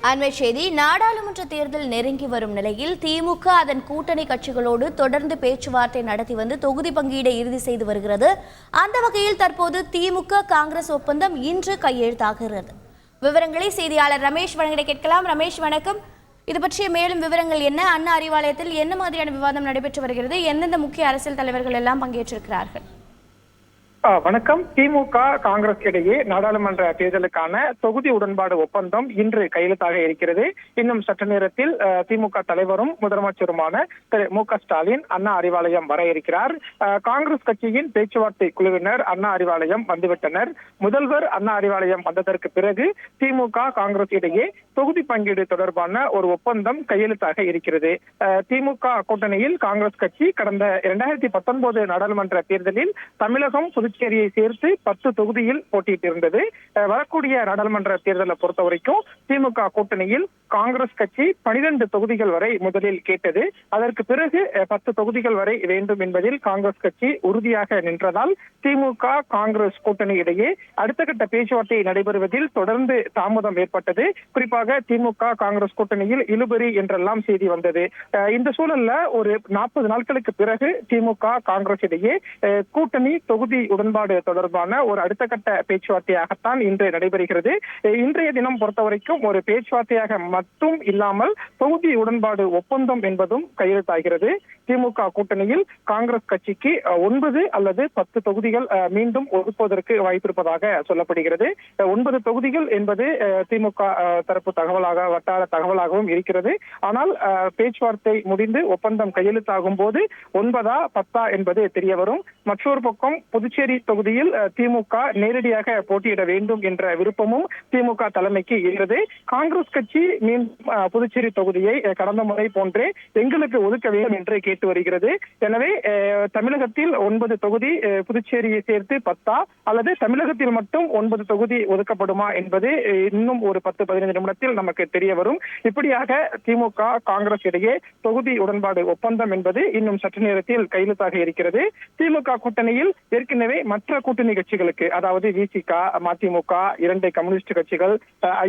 அண்மை செய்தி. நாடாளுமன்ற தேர்தல் நெருங்கி வரும் நிலையில் திமுக அதன் கூட்டணி கட்சிகளோடு தொடர்ந்து பேச்சுவார்த்தை நடத்தி வந்து தொகுதி பங்கீடை இறுதி செய்து வருகிறது. அந்த வகையில் தற்போது திமுக காங்கிரஸ் ஒப்பந்தம் இன்று கையெழுத்தாகிறது. விவரங்களை செய்தியாளர் ரமேஷ் வழங்கிட கேட்கலாம். ரமேஷ், வணக்கம். இது பற்றிய மேலும் விவரங்கள் என்ன? அண்ணா அறிவாலயத்தில் என்ன மாதிரியான விவாதம் நடைபெற்று வருகிறது? எந்தெந்த முக்கிய அரசியல் தலைவர்கள் எல்லாம் பங்கேற்றிருக்கிறார்கள்? வணக்கம். திமுக காங்கிரஸ் இடையே நாடாளுமன்ற தேர்தலுக்கான தொகுதி உடன்பாடு ஒப்பந்தம் இன்று கையெழுத்தாக இருக்கிறது. இன்னும் சற்று நேரத்தில் திமுக தலைவரும் முதலமைச்சருமான திரு மு.க. ஸ்டாலின் அண்ணா அறிவாலயம் வர இருக்கிறார். காங்கிரஸ் கட்சியின் பேச்சுவார்த்தை குழுவினர் அண்ணா அறிவாலயம் வந்துவிட்டனர். முதல்வர் அண்ணா அறிவாலயம் வந்ததற்கு பிறகு திமுக காங்கிரஸ் இடையே தொகுதி பங்கீடு தொடர்பான ஒரு ஒப்பந்தம் கையெழுத்தாக இருக்கிறது. திமுக கூட்டணியில் காங்கிரஸ் கட்சி கடந்த 2019 நாடாளுமன்ற தேர்தலில் தமிழகம் புதுச்சேரியை சேர்த்து 10 தொகுதியில் போட்டியிட்டிருந்தது. வரக்கூடிய நாடாளுமன்ற தேர்தலை பொறுத்த வரைக்கும் திமுக கூட்டணியில் காங்கிரஸ் கட்சி 12 தொகுதிகள் வரை முதலில் கேட்டது. அதற்கு பிறகு 10 தொகுதிகள் வரை வேண்டும் என்பதில் காங்கிரஸ் கட்சி உறுதியாக நின்றதால் திமுக காங்கிரஸ் கூட்டணி இடையே அடுத்த கட்ட பேச்சுவார்த்தை நடைபெறுவதில் தொடர்ந்து தாமதம் ஏற்பட்டது. குறிப்பாக திமுக காங்கிரஸ் கூட்டணியில் இழுபறி என்றெல்லாம் செய்தி வந்தது. இந்த சூழல்ல ஒரு 40 நாட்களுக்கு பிறகு திமுக காங்கிரஸ் இடையே கூட்டணி தொகுதி உடன்பாடு தொடர்பான ஒரு அடுத்த கட்ட பேச்சுவார்த்தையாகத்தான் இன்று நடைபெறுகிறது. இன்றைய தினம் பொறுத்தவரைக்கும் ஒரு பேச்சுவார்த்தையாக மட்டும் இல்லாமல் தொகுதி உடன்பாடு ஒப்பந்தம் என்பதும் கையெழுத்தாகிறது. திமுக கூட்டணியில் காங்கிரஸ் கட்சிக்கு 9 அல்லது 10 தொகுதிகள் மீண்டும் ஒதுக்குவதற்கு வாய்ப்பிருப்பதாக சொல்லப்படுகிறது. 9 தொகுதிகள் என்பது திமுக தரப்பு தகவலாக வட்டார தகவலாகவும் இருக்கிறது. ஆனால் பேச்சுவார்த்தை முடிந்து ஒப்பந்தம் கையெழுத்தாகும் போது 9ஆ 10ஆ என்பது தெரிய வரும். மற்றொரு பக்கம் புதுச்சேரி தொகுதியில் திமுக நேரடியாக போட்டியிட வேண்டும் என்ற விருப்பமும் திமுக தலைமைக்கு இருக்கிறது. காங்கிரஸ் கட்சி மீண்டும் புதுச்சேரி தொகுதியை கடந்த முறை போன்றே எங்களுக்கு ஒதுக்க வேண்டும் என்று கேட்டு வருகிறது. எனவே தமிழகத்தில் 9 தொகுதி, புதுச்சேரியை சேர்த்து 10ஆ அல்லது தமிழகத்தில் மட்டும் 9 தொகுதி ஒதுக்கப்படுமா என்பது இன்னும் ஒரு 10-15 நிமிடத்தில் நமக்கு தெரிய வரும். இப்படியாக திமுக காங்கிரஸ் இடையே தொகுதி உடன்பாடு ஒப்பந்தம் என்பது இன்னும் சற்று நேரத்தில் கையெழுத்தாக இருக்கிறது. திமுக கூட்டணியில் ஏற்கனவே மற்ற கூட்டணி கட்சிகளுக்கு, அதாவது விசிக, மதிமுக, 2 கம்யூனிஸ்ட் கட்சிகள்,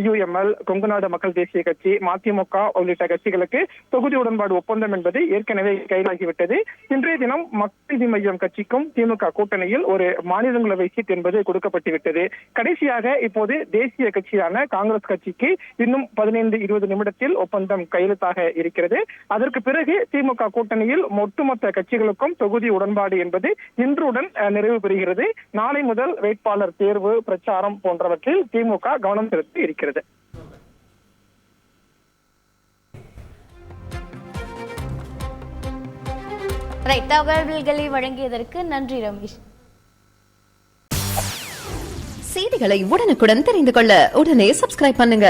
IUML, கொங்குநாடு மக்கள் தேசிய கட்சி, மதிமுக உள்ளிட்ட கட்சிகளுக்கு தொகுதி உடன்பாடு ஒப்பந்தம் என்பது ஏற்கனவே கைதாகிவிட்டது. இன்றைய தினம் மக்கள் நீதி மய்யம் கட்சிக்கும் திமுக கூட்டணியில் ஒரு மாநிலங்களவை சீட் என்பது கொடுக்கப்பட்டுவிட்டது. கடைசியாக இப்போது தேசிய கட்சியான காங்கிரஸ் கட்சிக்கு இன்னும் 15-20 நிமிடத்தில் ஒப்பந்தம் கையெழுத்தாக இருக்கிறது. அதற்கு பிறகு திமுக கூட்டணியில் ஒட்டுமொத்த கட்சிகளுக்கும் தொகுதி உடன்பாடு என்பது இன்றுடன் நிறைவு பெறுகிறது. நாளை முதல் வேட்பாளர் தேர்வு, பிரச்சாரம் போன்றவற்றில் திமுக கவனம் செலுத்தி இருக்கிறது. தகவல்களை வழங்கியதற்கு நன்றி ரமேஷ். செய்திகளை உடனுக்குடன் தெரிந்து கொள்ள உடனே சப்ஸ்கிரைப் பண்ணுங்க.